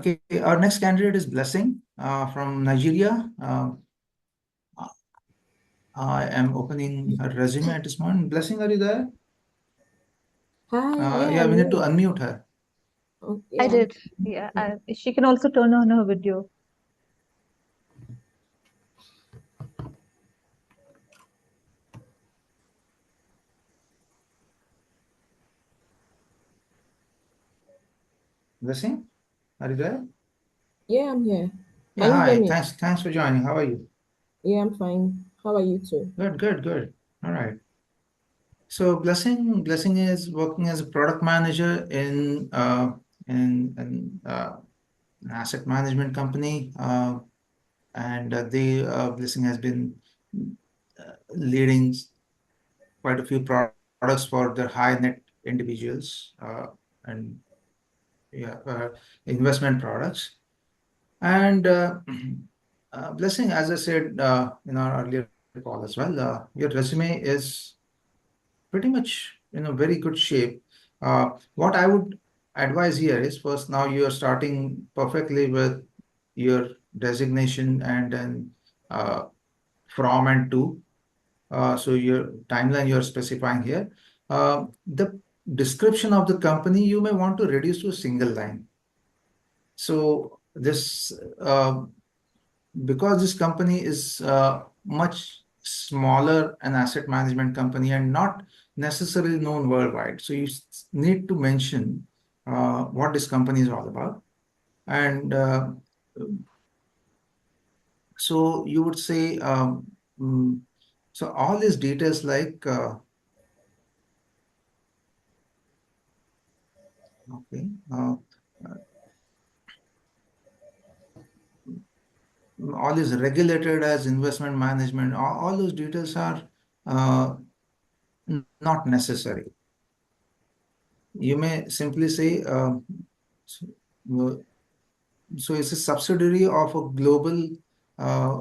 Okay, our next candidate is Blessing from Nigeria. I am opening her resume at this moment. Blessing, are you there? Hi, yeah, Yeah, I'm we need to here. unmute her. Oh, I yeah, did. Yeah, yeah. she can also turn on her video. Blessing, are you there? Yeah, I'm here. Yeah, Can you hear hi. me? Thanks for joining. How are you? Yeah, I'm fine. How are you too? Good. All right. So Blessing is working as a product manager in an asset management company, and Blessing has been leading quite a few products for their high net individuals and yeah, investment products. And Blessing, as I said in our earlier call as well, your resume is pretty much in a very good shape. What I would advise here is first, now you are starting perfectly with your designation and then uh, from and to. So your timeline you're specifying here. The description of the company you may want to reduce to a single line. So this because this company is much smaller an asset management company and not necessarily known worldwide. So you need to mention what this company is all about. And so you would say, mm, so all these details like okay. All is regulated as investment management. All those details are uh, not necessary. You may simply say, so, uh, so it's a subsidiary of a global uh,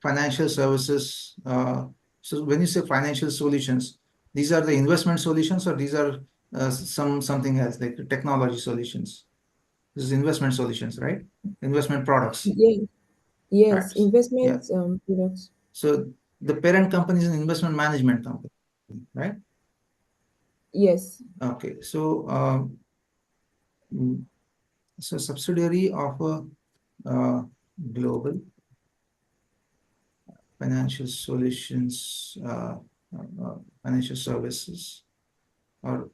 financial services. So when you say financial solutions, these are the investment solutions, or these are something else like technology solutions. This is investment solutions, right? Investment products, Yeah, right? yes, Yeah. investment products. So the parent company is an investment management company, right? Yes, Okay. Mm, so subsidiary of a global financial solutions, financial services, or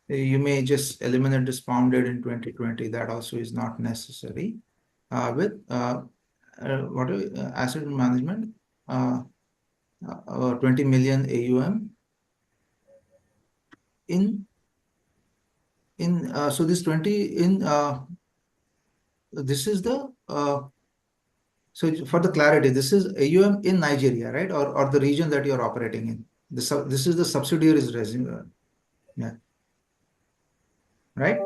you may just eliminate this founded in 2020. That also is not necessary. With asset management, uh, 20 million AUM in so this 20 in this is the so for the clarity, this is AUM in Nigeria, right? Or the region that you're operating in. This is the subsidiaries resume. Yeah, right?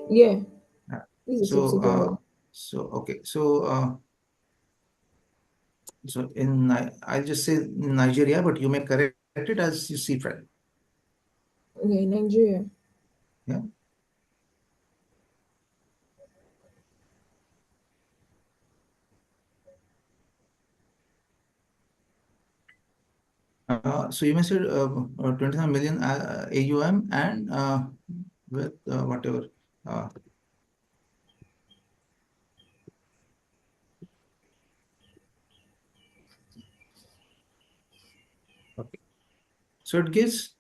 yeah, Yeah. this is a So subsidiary. okay. So I'll just say Nigeria, but you may correct it as you see fit. Okay, Nigeria. Yeah. So you may say 29 million AUM and with whatever. Uh, okay. So it gives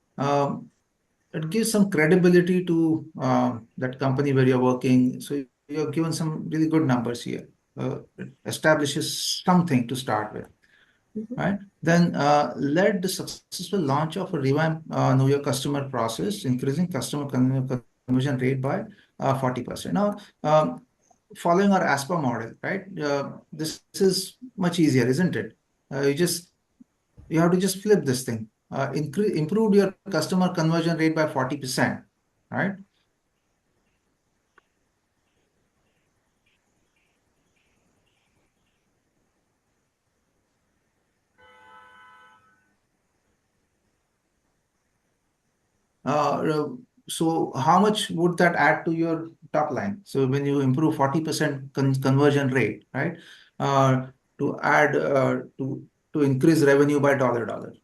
some credibility to that company where you're working. So you're given some really good numbers here. It establishes something to start with, Mhm. right? Then led the successful launch of a revamped know your customer process, increasing customer conversion rate by 40%. Now, following our ASPA model, right? This is much easier, isn't it? You have to just flip this thing. Improved your customer conversion rate by 40%, right? So how much would that add to your top line? So when you improve 40% conversion rate, right? To add to increase revenue by $.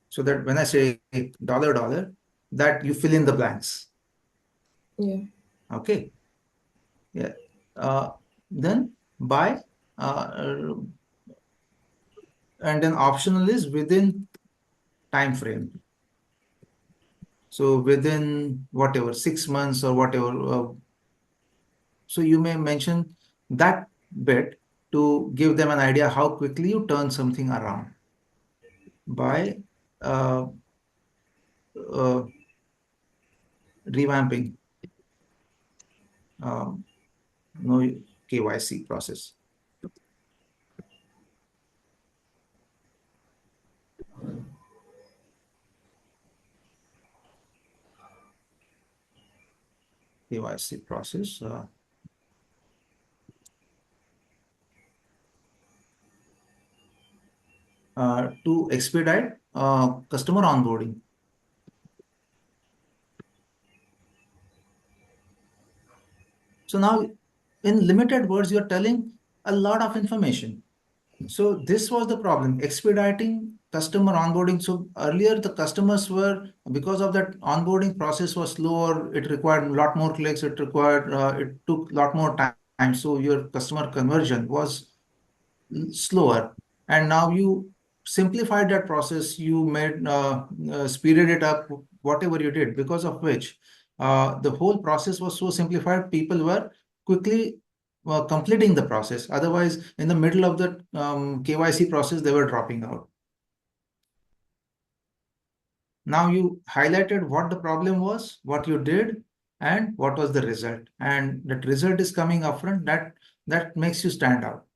So that when I say $, that you fill in the blanks. Yeah. Okay. Yeah. Then by and then optional is within time frame. So within whatever 6 months or whatever. So you may mention that bit to give them an idea how quickly you turn something around by uh, uh, revamping no KYC process. KYC process. To expedite customer onboarding. So now, in limited words, you're telling a lot of information. So this was the problem, expediting customer onboarding. So earlier the customers were, because of that onboarding process was slower, it required a lot more clicks, it took a lot more time. So your customer conversion was slower. And now you simplified that process, you made speeded it up, whatever you did, because of which the whole process was so simplified, people were quickly completing the process. Otherwise, in the middle of the KYC process, they were dropping out. Now you highlighted what the problem was, what you did, and what was the result. And that result is coming upfront, that makes you stand out.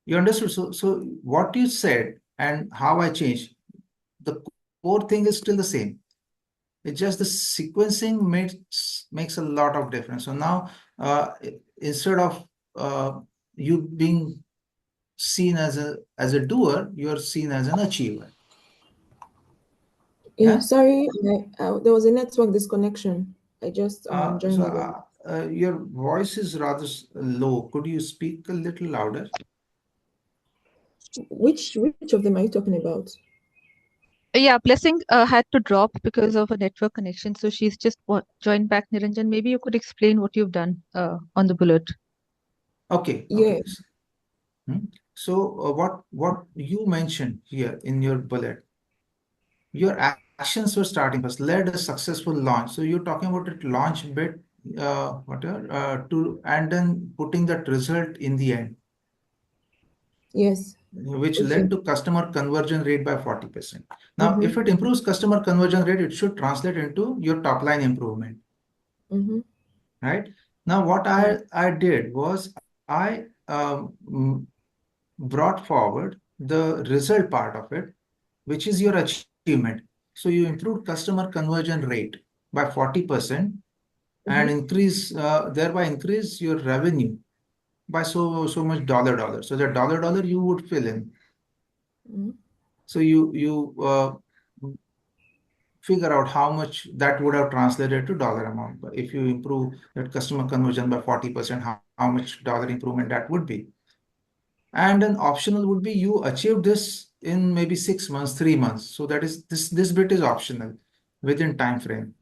You understood? So what you said and how I changed, the core thing is still the same. It's just the sequencing makes a lot of difference. So now, instead of you being seen as a doer, you're seen as an achiever. Yeah. Yeah. Sorry, there was a network disconnection. I just joined again. Your voice is rather low. Could you speak a little louder? Which of them are you talking about? Yeah, Blessing had to drop because of a network connection, so she's just joined back. Niranjan, maybe you could explain what you've done on the bullet. Okay. Yeah. Okay. So what you mentioned here in your bullet, your actions were starting first, led a successful launch. So you're talking about it launch bit, whatever, and then putting that result in the end, Yes. which Okay. led to customer conversion rate by 40%. Now, if Mm-hmm. it improves customer conversion rate, it should translate into your top line improvement, Mm-hmm. right? Now, what I did was I brought forward the result part of it, which is your achievement. So you improved customer conversion rate by 40% and thereby increase your revenue by so much $. So that $, you would fill in. Mm-hmm. So you figure out how much that would have translated to dollar amount. But if you improve that customer conversion by 40%, how much dollar improvement that would be. And an optional would be you achieve this in maybe 6 months, 3 months. So that is this bit is optional within time frame.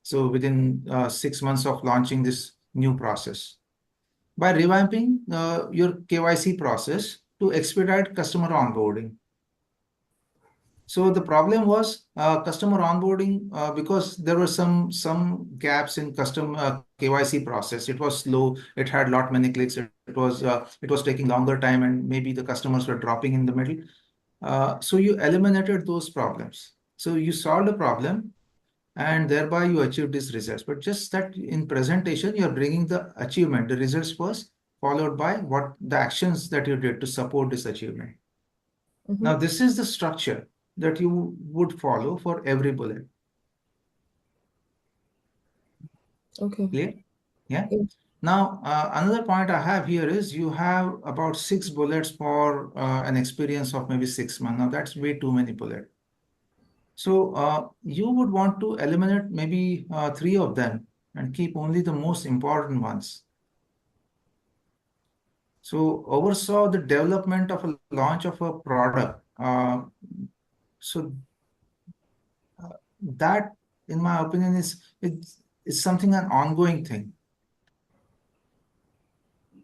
So within 6 months of launching this new process. By revamping your KYC process to expedite customer onboarding. So the problem was customer onboarding because there were some gaps in custom KYC process. It was slow. It had lot many clicks. It was taking longer time, and maybe the customers were dropping in the middle. So you eliminated those problems. So you solved the problem, and thereby you achieved these results. But just that in presentation, you're bringing the achievement, the results first, followed by what the actions that you did to support this achievement. Mm-hmm. Now, this is the structure that you would follow for every bullet. Okay. Clear? Yeah. Yeah. Now, another point I have here is you have about 6 bullets for an experience of maybe 6 months. Now, that's way too many bullets. So you would want to eliminate maybe 3 of them and keep only the most important ones. So oversaw the development of a launch of a product. So that, in my opinion, is something an ongoing thing.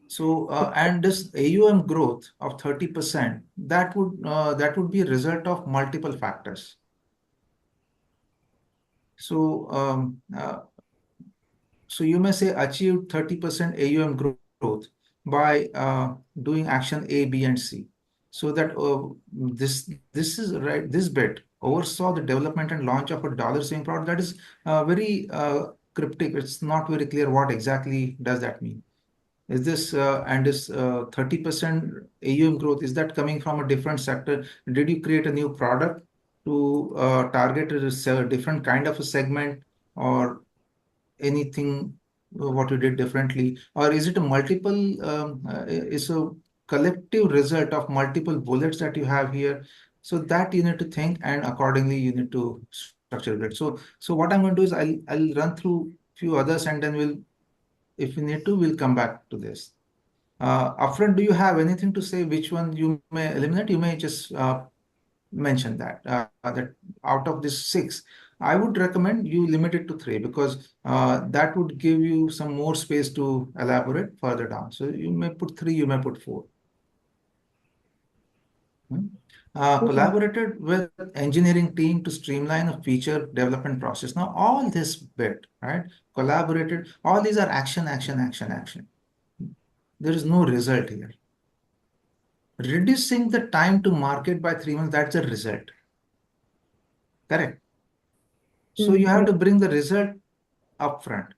So and this AUM growth of 30%, that would be a result of multiple factors. So so you may say achieve 30% AUM growth by doing action A, B, and C. So that this is right. This bit oversaw the development and launch of a dollar saving product. That is very cryptic. It's not very clear what exactly does that mean. Is this and this 30% AUM growth, is that coming from a different sector? Did you create a new product to target a different kind of a segment, or anything what you did differently? Or is it a multiple, is a collective result of multiple bullets that you have here? So that you need to think, and accordingly you need to structure it. So what I'm going to do is I'll run through few others, and then if we need to, we'll come back to this. Upfront, do you have anything to say which one you may eliminate? You may just mention that out of these 6, I would recommend you limit it to 3, because that would give you some more space to elaborate further down. So you may put 3, you may put 4. Collaborated with engineering team to streamline a feature development process. Now, all this bit, right? Collaborated, all these are action, action, action, action. There is no result here. Reducing the time to market by 3 months, that's a result. Correct. So you have to bring the result upfront.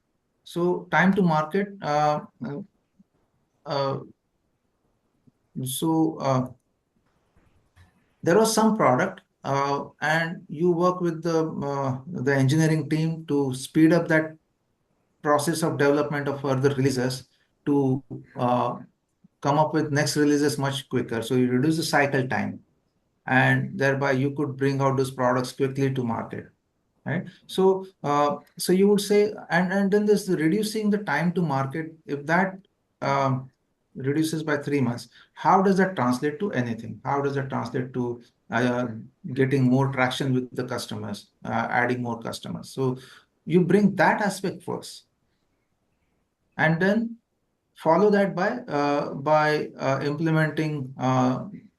So time to market. There was some product, and you work with the engineering team to speed up that process of development of further releases, to come up with next releases much quicker. So you reduce the cycle time, and thereby you could bring out those products quickly to market. Right. So you would say, and then this reducing the time to market, if that reduces by 3 months, how does that translate to anything? How does that translate to getting more traction with the customers, adding more customers? So you bring that aspect first, and then follow that by implementing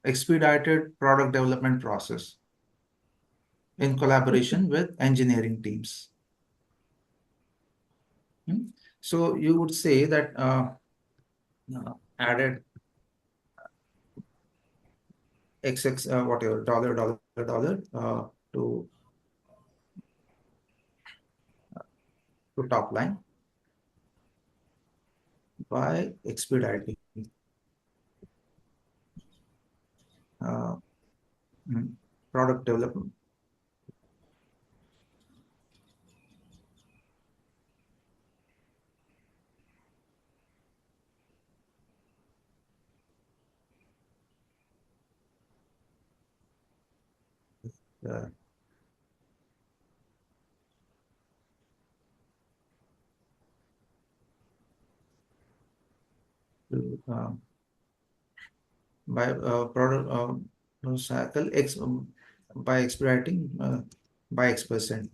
expedited product development process in collaboration with engineering teams. So you would say that added XX whatever dollar to top line by expediting product development. By product cycle X by expediting by X%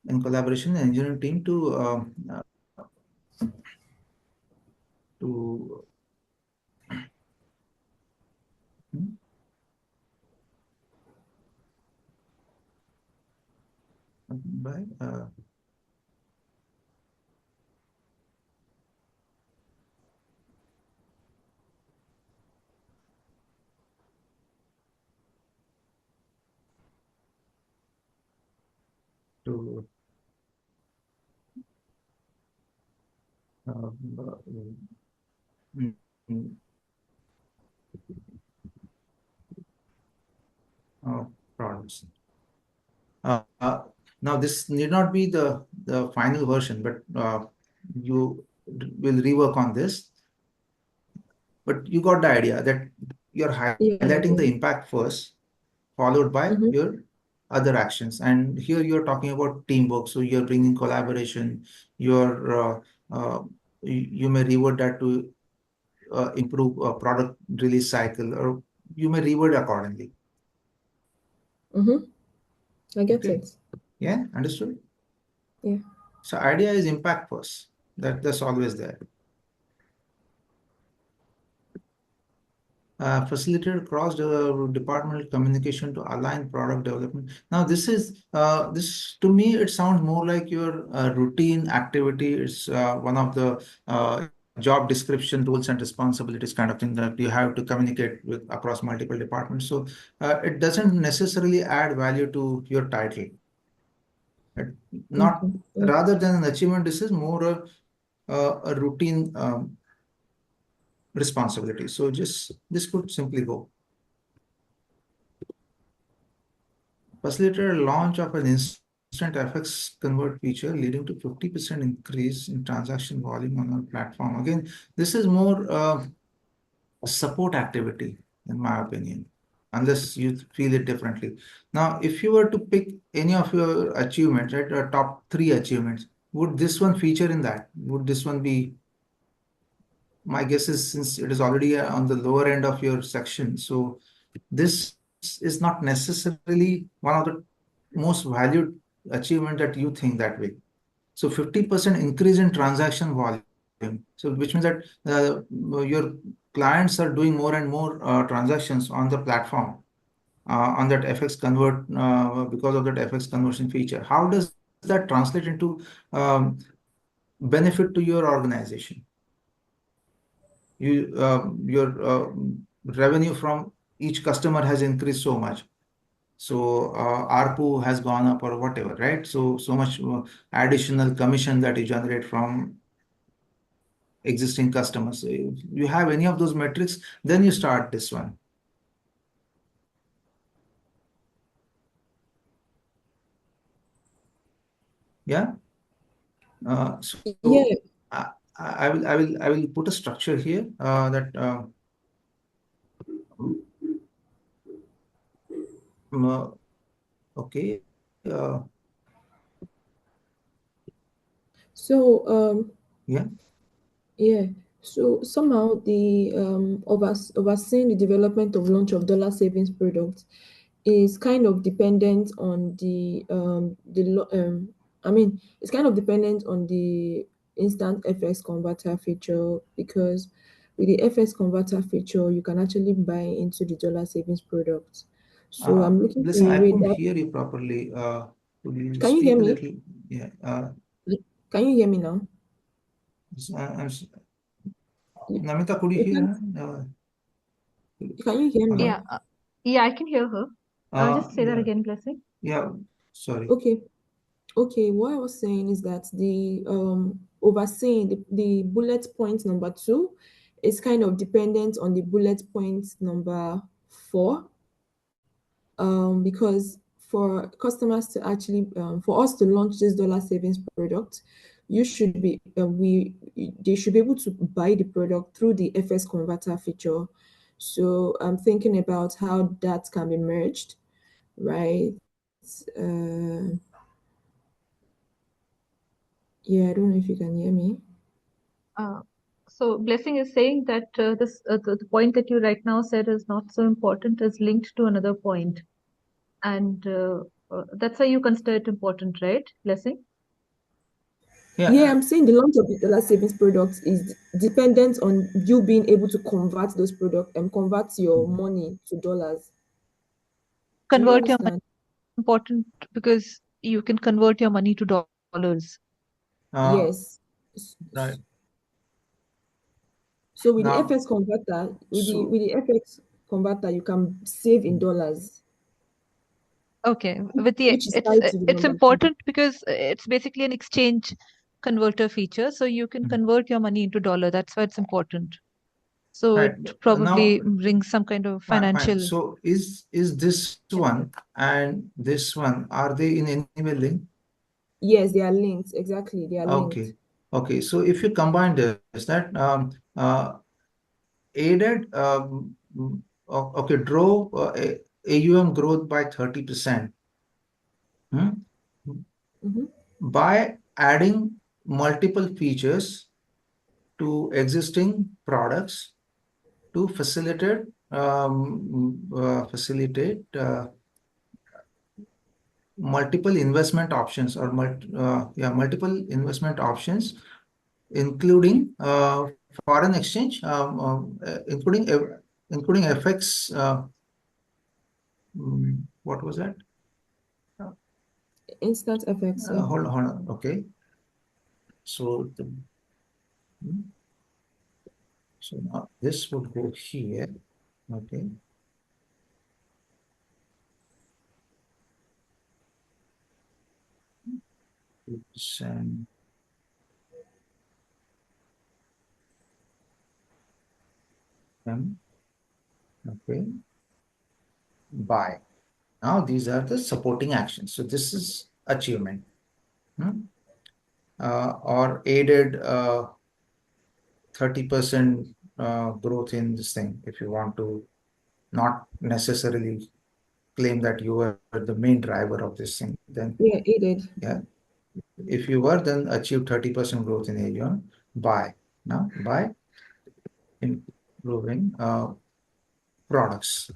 in collaboration with engineering team to by to products. Now this need not be the the final version, but you will rework on this. But you got the idea that you're Yeah, I highlighting the do. impact first, followed by your other actions. And here you're talking about teamwork. So you're bringing collaboration. You may reword that to improve a product release cycle, or you may reword accordingly. I get Okay. it. Yeah, understood? Yeah. So idea is impact first. That's always there. Facilitate cross-departmental communication to align product development. Now, this to me, it sounds more like your routine activity. It's one of the job description, roles and responsibilities kind of thing that you have to communicate with across multiple departments. So it doesn't necessarily add value to your title. Not Okay. Yeah. rather than an achievement, this is more a routine responsibility. So this could simply go. Facilitated launch of an instant FX convert feature leading to 50% increase in transaction volume on our platform. Again, this is more a support activity, in my opinion, unless you feel it differently. Now, if you were to pick any of your achievements, right, your top 3 achievements, would this one feature in that? Would this one be? My guess is, since it is already on the lower end of your section, so this is not necessarily one of the most valued achievement that you think that way. So 50% increase in transaction volume. So which means that your clients are doing more and more transactions on the platform on that FX convert because of that FX conversion feature. How does that translate into benefit to your organization? Your revenue from each customer has increased so much. So ARPU has gone up or whatever, right? So much additional commission that you generate from existing customers. So if you have any of those metrics, then you start this one. Yeah. So Yeah. I will put a structure here that okay. So Yeah. yeah. So somehow the overseeing the development of launch of dollar savings products is kind of dependent on it's kind of dependent on the instant FX converter feature, because with the FX converter feature you can actually buy into the dollar savings products. So I'm looking for Listen, a I way couldn't that hear you properly. Could you can you hear speak a me? little? Yeah. Can you hear me now? Namita, could you You hear can her? can you hear me? Hello? Yeah, I can hear her. Just say that Yeah. again, Blessing. Yeah. Sorry. Okay, what I was saying is that the overseeing the bullet point number 2 is kind of dependent on the bullet point number 4, because for customers to actually for us to launch this dollar savings product, you should be they should be able to buy the product through the FS converter feature. So I'm thinking about how that can be merged, right? Uh, yeah, I don't know if you can hear me. So Blessing is saying that the point that you right now said is not so important, is linked to another point, and that's why you consider it important, right, Blessing? Yeah, I'm saying the launch of the dollar savings products is dependent on you being able to convert those products and convert your money to dollars. Do you Convert your money understand? important because you can convert your money to dollars. Yes. Right. So with the Now, FX converter, so with the FX converter, you can save in dollars, Okay, with the which is tied to the it's number 2. important because it's basically an exchange converter feature, so you can convert your money into dollar. That's why it's important. So right. it Now, probably brings some kind of fine. financial. So is this one and this one, are they in any way linked? Yes, they are linked. Exactly, they are linked. Okay. So if you combine this, that aided, okay, drove AUM growth by 30%. Mhm. By adding multiple features to existing products to facilitate multiple investment options or multiple investment options, including foreign exchange, including FX. What was that? Instant FX. Yeah. Hold on. Okay. So so now this would go here. Okay. And okay. Buy. Now these are the supporting actions. So this is achievement. Or aided 30% growth in this thing. If you want to not necessarily claim that you were the main driver of this thing, then Yeah, aided. yeah, if you were, then achieve 30% growth in AUM. Buy. Now buy improving products.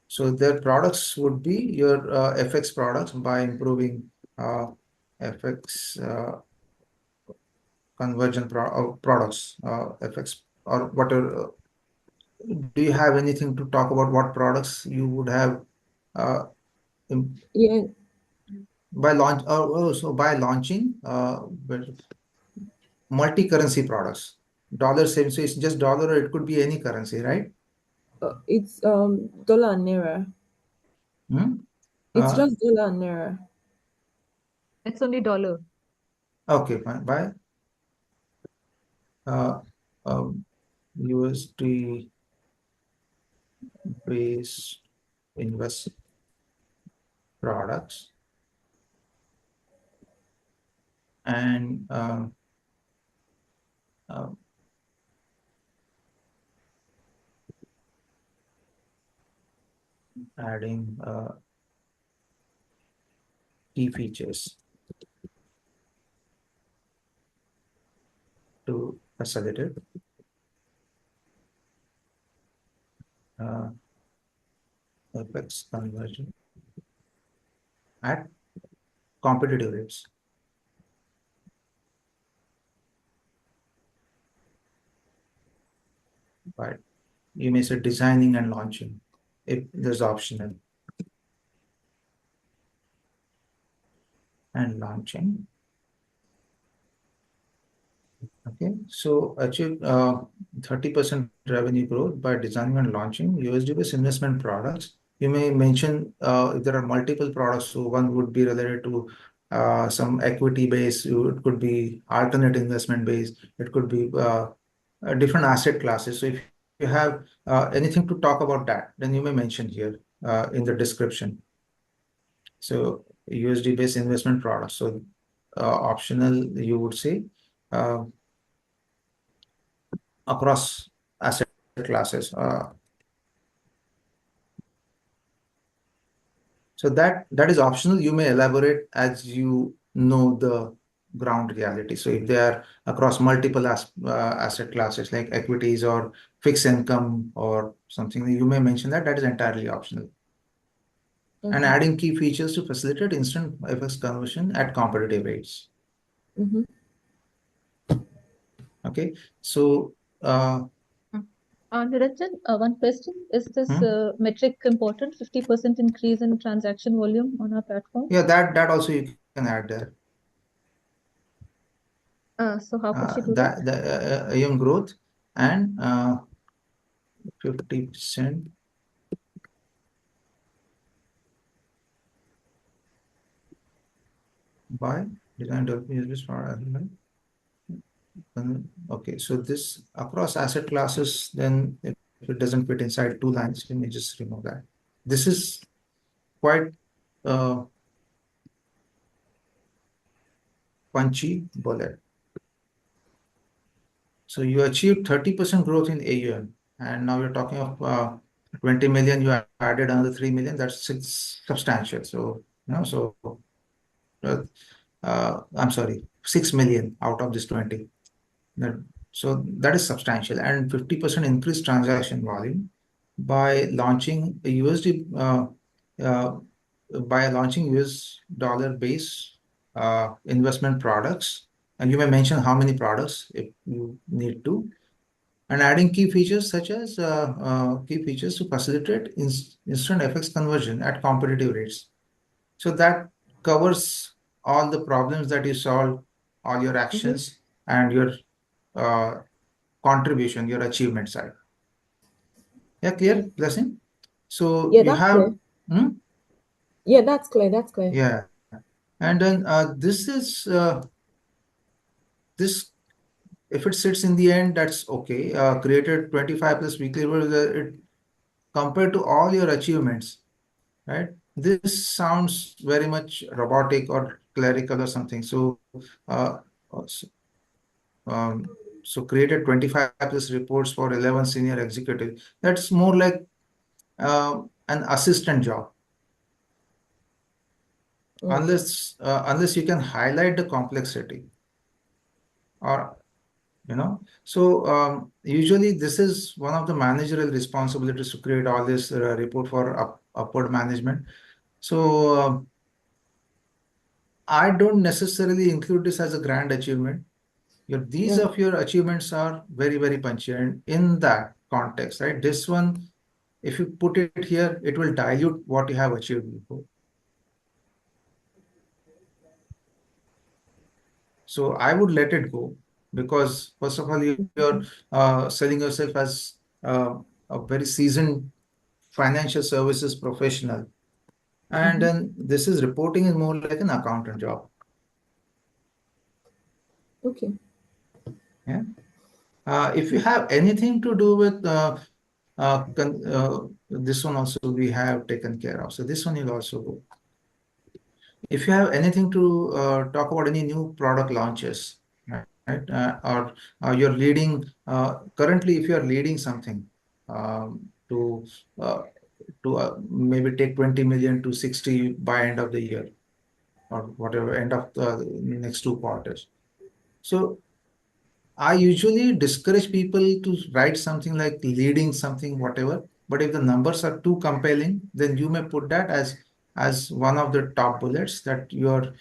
So their products would be your FX products by improving FX conversion products, FX or whatever. Do you have anything to talk about what products you would have Yeah. by launch? So by launching multi-currency products, dollar same. So it's just dollar, or it could be any currency, right? It's dollar and naira. It's Uh, just dollar and naira. It's only dollar. okay, fine. By USD based invest products and adding key features to facilitate FX conversion at competitive rates. Right. You may say designing and launching if there's optional. And launching. Okay, so achieve 30% revenue growth by designing and launching USD-based investment products. You may mention if there are multiple products, so one would be related to some equity base, it could be alternate investment base, it could be different asset classes. So if you have anything to talk about that, then you may mention here in the description. So USD-based investment products. So optional, you would say across asset classes. So that is optional. You may elaborate as you know the ground reality. So if they are across multiple asset classes like equities or fixed income or something, you may mention that. That is entirely optional. Okay. And adding key features to facilitate instant FX conversion at competitive rates. Okay, so Niranjan, one question. Is this metric important? 50% increase in transaction volume on our platform? yeah, that also you can add there. So how could she do that? The AUM growth and 50% by design development for okay, so this across asset classes, then if it doesn't fit inside 2 lines, you may just remove that. This is quite punchy bullet. So you achieved 30% growth in AUM, and now you're talking of 20 million. You added another 3 million. That's substantial. So I'm sorry, 6 million out of this 20. So that is substantial, and 50% increased transaction volume by launching a USD uh, by launching US dollar based investment products. And you may mention how many products if you need to, and adding key features such as key features to facilitate instant FX conversion at competitive rates. So that covers all the problems that you solve, all your actions, and your uh, contribution, your achievement side. Yeah, clear, Blessing? So Yeah, you that's have, clear. Yeah, that's clear. That's clear. yeah, and then this is this. If it sits in the end, that's okay. Created 25 plus weekly, it compared to all your achievements, right? This sounds very much robotic or clerical or something. So, uh, so, so created 25 plus reports for 11 senior executives. That's more like an assistant job. Unless you can highlight the complexity, or so usually this is one of the managerial responsibilities to create all this report for upward management. So I don't necessarily include this as a grand achievement. These Right. of your achievements are very, very punchy, and in that context, right, this one, if you put it here, it will dilute what you have achieved before. So I would let it go, because first of all, you're selling yourself as a very seasoned financial services professional, and then this is reporting is more like an accountant job. Okay. Yeah. If you have anything to do with this one also we have taken care of. So this one will also go. If you have anything to talk about any new product launches, right? Or you're leading currently, if you are leading something to maybe take 20 million to 60 by end of the year, or whatever, end of the next 2 quarters. So I usually discourage people to write something like leading something, whatever. But if the numbers are too compelling, then you may put that as one of the top bullets that you're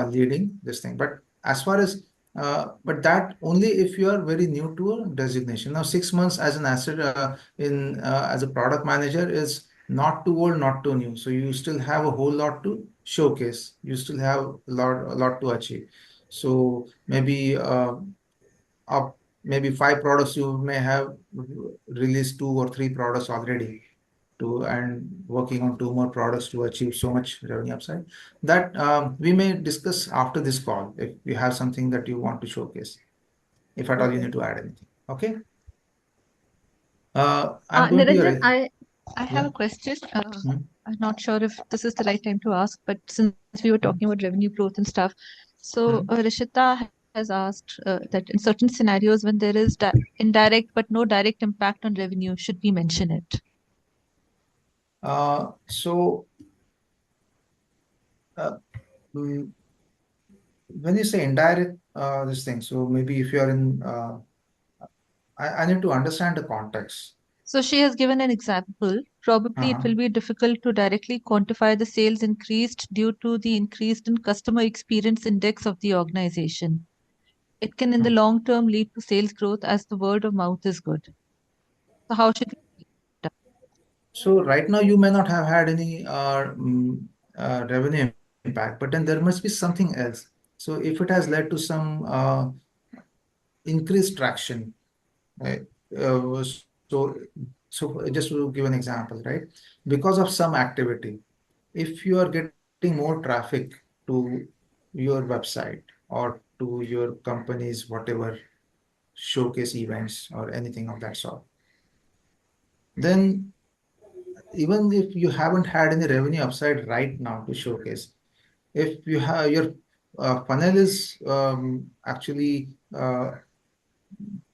leading this thing. But as far as but that only if you are very new to a designation. Now, 6 months as an asset in as a product manager is not too old, not too new. So you still have a whole lot to showcase. You still have a lot to achieve. So maybe of maybe 5 products, you may have released 2 or 3 products already, and working on 2 more products to achieve so much revenue upside. That we may discuss after this call if you have something that you want to showcase, if at all you Okay. need to add anything. Okay. I'm going to Niranjan, your I have a question. Hmm. I'm not sure if this is the right time to ask, but since we were talking about revenue growth and stuff, so Rishita has asked that in certain scenarios when there is indirect but no direct impact on revenue, should we mention it? So mm, when you say indirect this thing, so maybe if you are in I need to understand the context. So she has given an example. Probably it will be difficult to directly quantify the sales increased due to the increased in customer experience index of the organization. It can in the long term lead to sales growth as the word of mouth is good. So how should we do So right now you may not have had any revenue impact, but then there must be something else. So if it has led to some increased traction, right? So so just to give an example, right? Because of some activity, if you are getting more traffic to your website or to your company's whatever showcase events or anything of that sort, then even if you haven't had any revenue upside right now to showcase, if you have funnel is actually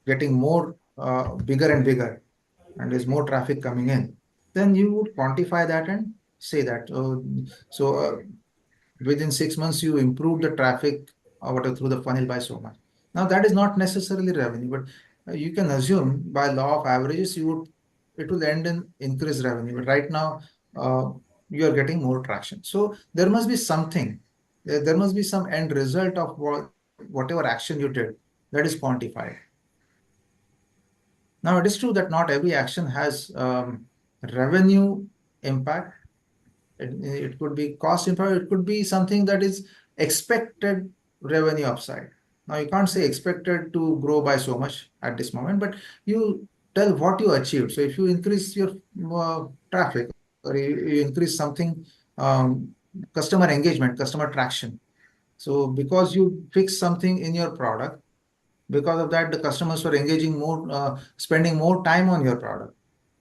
getting more bigger and bigger, and there's more traffic coming in, then you would quantify that and say that. Within 6 months, you improve the traffic whatever through the funnel by so much. Now that is not necessarily revenue, but you can assume by law of averages, it will end in increased revenue. But right now, uh, you are getting more traction. So there must be something. There must be some end result of whatever action you did that is quantified. Now, it is true that not every action has revenue impact. It could be cost impact. It could be something that is expected revenue upside. Now, you can't say expected to grow by so much at this moment, but you tell what you achieved. So if you increase your traffic, or you increase something, um, customer engagement, customer traction. So because you fix something in your product, because of that, the customers were engaging more, spending more time on your product,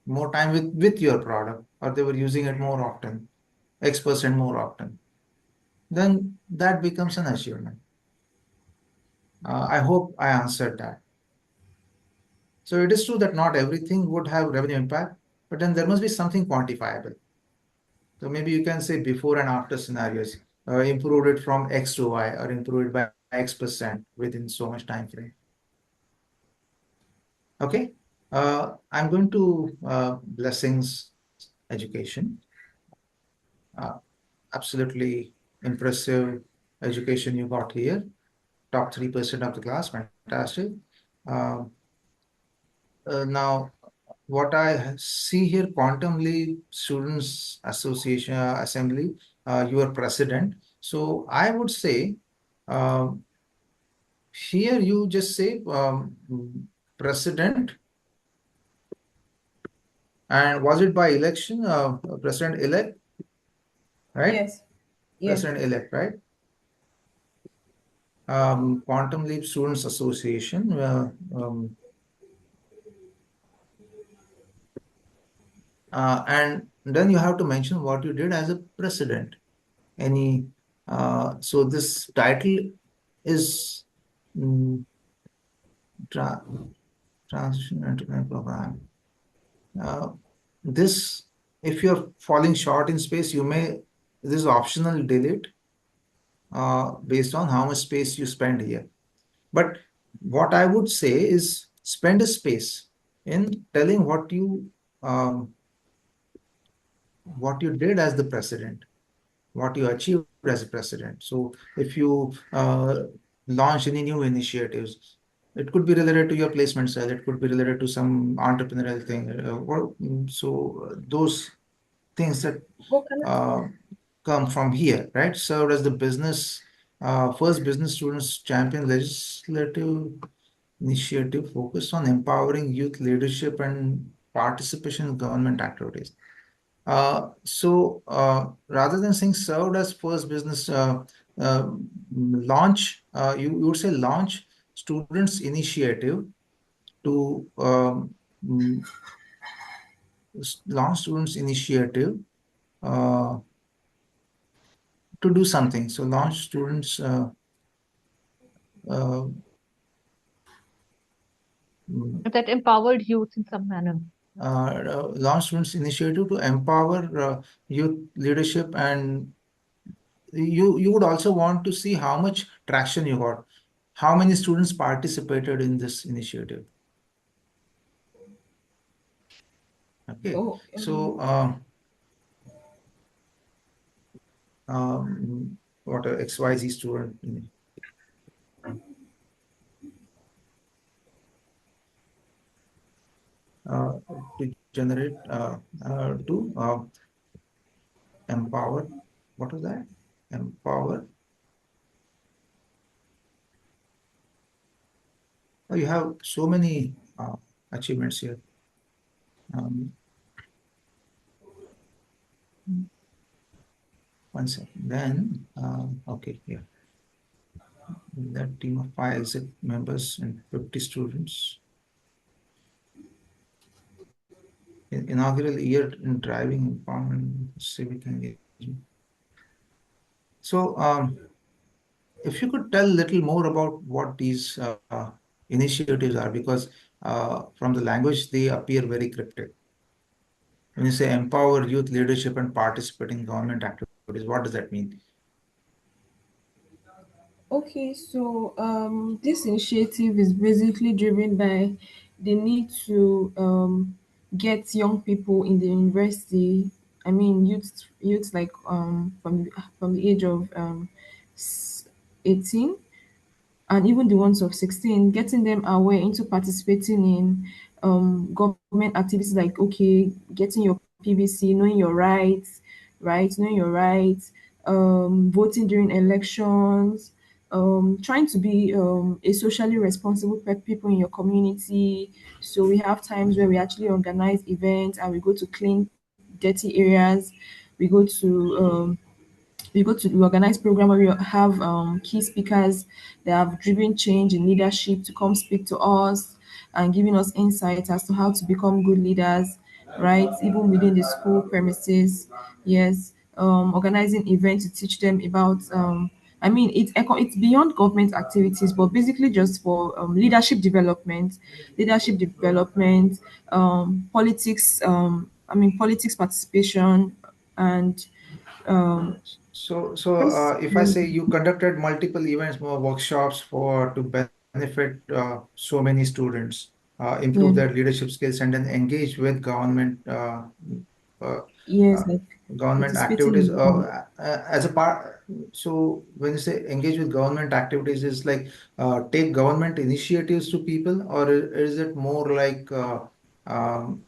more time with your product, or they were using it more often, X% more often. Then that becomes an achievement. I hope I answered that. So it is true that not everything would have revenue impact, but then there must be something quantifiable. So maybe you can say before and after scenarios, improved it from X to Y, or improved it by X% within so much time frame. Okay. I'm going to Blessings Education. Absolutely impressive education you got here. Top 3% of the class, fantastic. Uh, Now, what I see here, Quantum Leap Students Association Assembly, you are president. So I would say, um, here you just say president. And was it by election, president-elect, right? Yes. Yes. President-elect, right? Quantum Leap Students Association. And then you have to mention what you did as a president. So this title is tra Transition Enterprise Program. This, if you're falling short in space, this is optional delete based on how much space you spend here. But what I would say is spend a space in telling um, what you did as the president, what you achieved as a president. So if you launch any new initiatives, it could be related to your placement cell, it could be related to some entrepreneurial thing. Those things that come from here, right? Served as the first business students champion legislative initiative focused on empowering youth leadership and participation in government activities. Rather than saying served as first business launch, you would say launch students initiative to mm, launch students initiative uh, to do something. So launch students uh, That empowered youth in some manner. Launch students initiative to empower youth leadership, and you would also want to see how much traction you got, how many students participated in this initiative. Okay. Oh, So what a XYZ student. To generate to empower. What was that? Empower. Oh, you have so many achievements here. One second. Then, okay, here. That team of 5 exit members and 50 students. Inaugural year in driving empowerment, civic engagement. So, if you could tell a little more about what these initiatives are, because from the language they appear very cryptic. When you say empower youth leadership and participate in government activities, what does that mean? Okay, so this initiative is basically driven by the need to get young people in the university. I mean, youth like from the age of 18, and even the ones of 16, getting them aware into participating in government activities like, okay, getting your PVC, knowing your rights, right? Knowing your rights, voting during elections, trying to be a socially responsible people in your community. So we have times where we actually organize events and we go to clean dirty areas. We go to we organize program where we have key speakers that have driven change in leadership to come speak to us and giving us insights as to how to become good leaders, right? Even within the school premises. Yes. Organizing events to teach them about I mean, it's beyond government activities, but basically just for leadership development, politics. I mean, politics participation, and um, So, just if I say you conducted multiple events, more workshops to benefit so many students, improve yeah, their leadership skills, and then engage with uh, uh, yes, like government participating activities in as a part. So, when you say engage with government activities, is like take government initiatives to people, or is it more like um,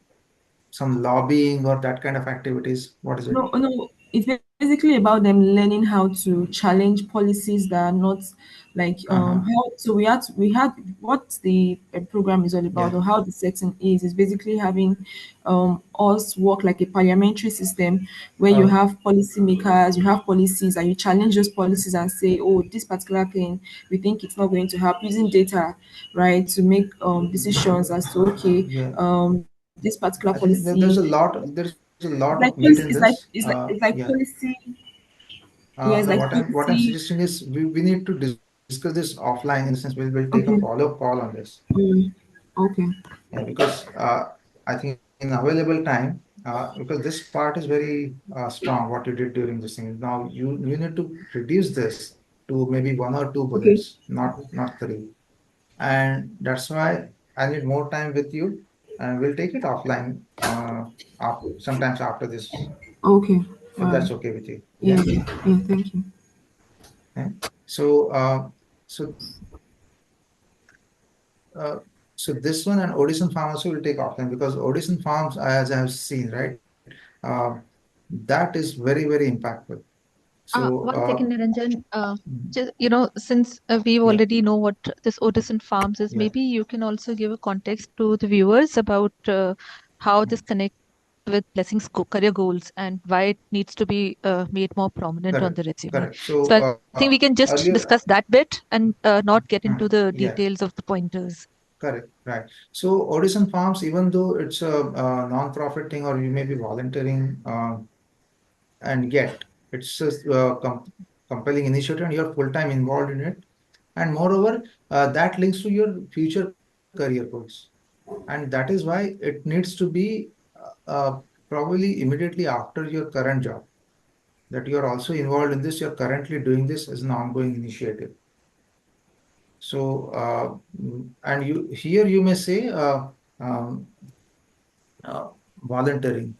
some lobbying or that kind of activities? What is it? no, it's basically about them learning how to challenge policies that are not like Uh-huh. how. So we had what the program is all about, Yeah. or how the setting is basically having us work like a parliamentary system where you Oh, have policymakers, you have policies, and you challenge those policies and say, oh, this particular thing we think it's not going to help, using data, right, to make decisions as to, okay, yeah. this particular I think policy. there's a lot of It's meat like in policy. this. It's Yeah. like policy. Yeah, No, it's like what I'm policy. suggesting is we need to discuss this offline. In the sense, we'll take a Okay. follow-up call on this. Mm, okay. Yeah, because I think in available time, because this part is very strong. What you did during this thing. Now you need to reduce this to maybe one or two Okay. bullets, not three. And that's why I need more time with you, and we'll take it offline sometimes after this, Okay. if All right. that's okay with you. Yeah. Yeah. Yeah. Yeah. Thank you. Yeah. So, so, uh, so this one and Odison Farm also will take offline, because Odison Farms, as I have seen, right, that is very impactful. So, One second, Niranjan. mhm, Just, since we yeah, already know what this Odison Farms is, yeah, maybe you can also give a context to the viewers about how mm, this connects with Blessing's career goals and why it needs to be made more prominent on correct, the resume. correct. So, So I think we can just earlier, discuss that bit and not get into the yeah, details of the pointers. correct, right. So, Odison Farms, even though it's a non-profit thing, or you may be volunteering, and yet it's a compelling initiative, and you're full-time involved in it. And moreover, that links to your future career goals. And that is why it needs to be probably immediately after your current job, that you are also involved in this, you're currently doing this as an ongoing initiative. So, and you may say um, uh, volunteering,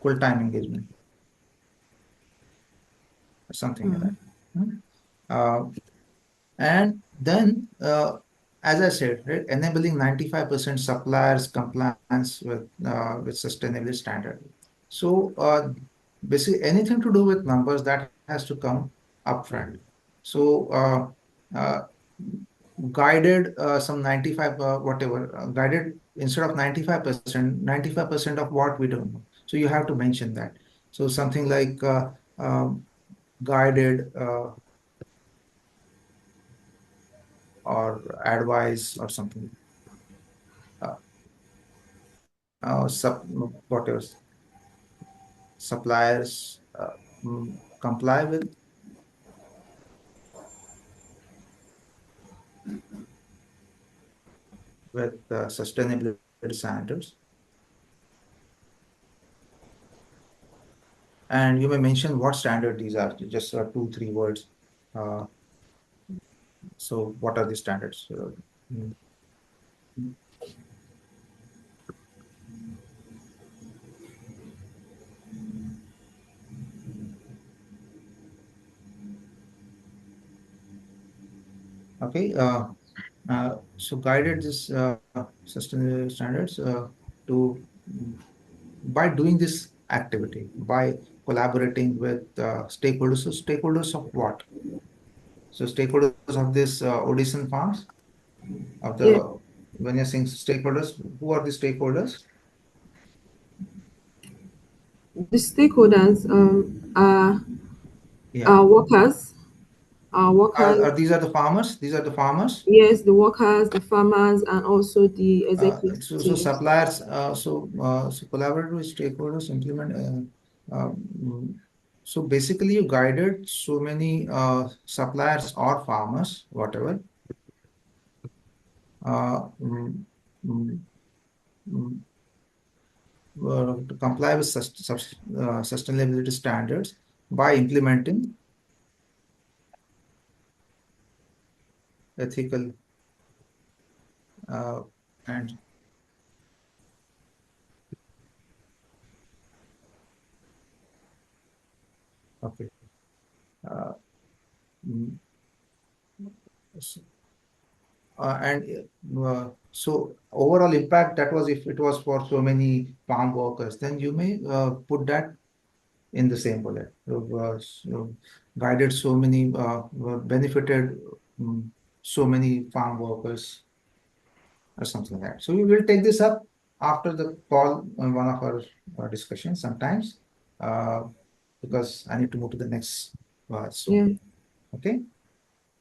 full-time engagement, or something like that. Hmm. Uh, And then, as I said, right, enabling 95% suppliers compliance with sustainability standard. So, basically, anything to do with numbers that has to come upfront. So, uh, guided some 95 whatever guided, instead of 95% of what we don't know. So you have to mention that. So something like guided or advice or something. Uh, sub What else? Suppliers comply with sustainability standards. And you may mention what standard these are, just 2-3 words. So what are the standards? Mm. Okay, so guided this sustainability standards to by doing this activity, by collaborating with stakeholders. So stakeholders of what? So stakeholders of this Odyssean farms of Yeah. the when you're saying stakeholders, who are the stakeholders? The stakeholders Yeah. are workers. These are the farmers. These are the farmers. Yes, the workers, the farmers, and also the executive So teams. suppliers. So collaborate with stakeholders, implement. So basically, you guided so many suppliers or farmers, whatever, uh, mm, mm, mm, to comply with sustainability standards by implementing ethical and okay. Uh, mm, s- so overall impact, that was if it was for so many farm workers, then you may put that in the same bullet. So guided so many, benefited so many farm workers or something like that. So we will take this up after the call on one of our discussions sometimes, uh, because I need to move to the next soon. Yeah. Okay.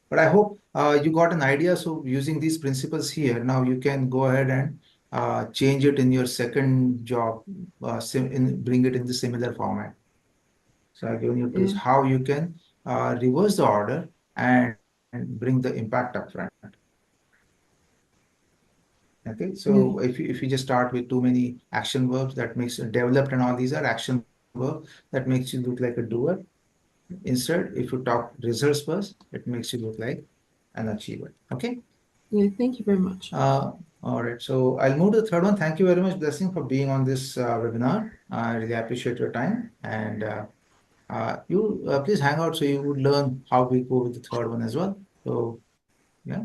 But I hope you got an idea. So using these principles here, now you can go ahead and change it in your second job, bring it in the similar format. So I've given you tools Yeah. how you can reverse the order and bring the impact up front. Okay, Yeah. so if you just start with too many action verbs, that makes developed, and all these are action verbs that makes you look like a doer. Instead, if you talk results first, it makes you look like an achiever. Okay. Yeah. Thank you very much. All right. So I'll move to the third one. Thank you very much, Blessing, for being on this webinar. I really appreciate your time, and you please hang out so you would learn how we go with the third one as well. So yeah.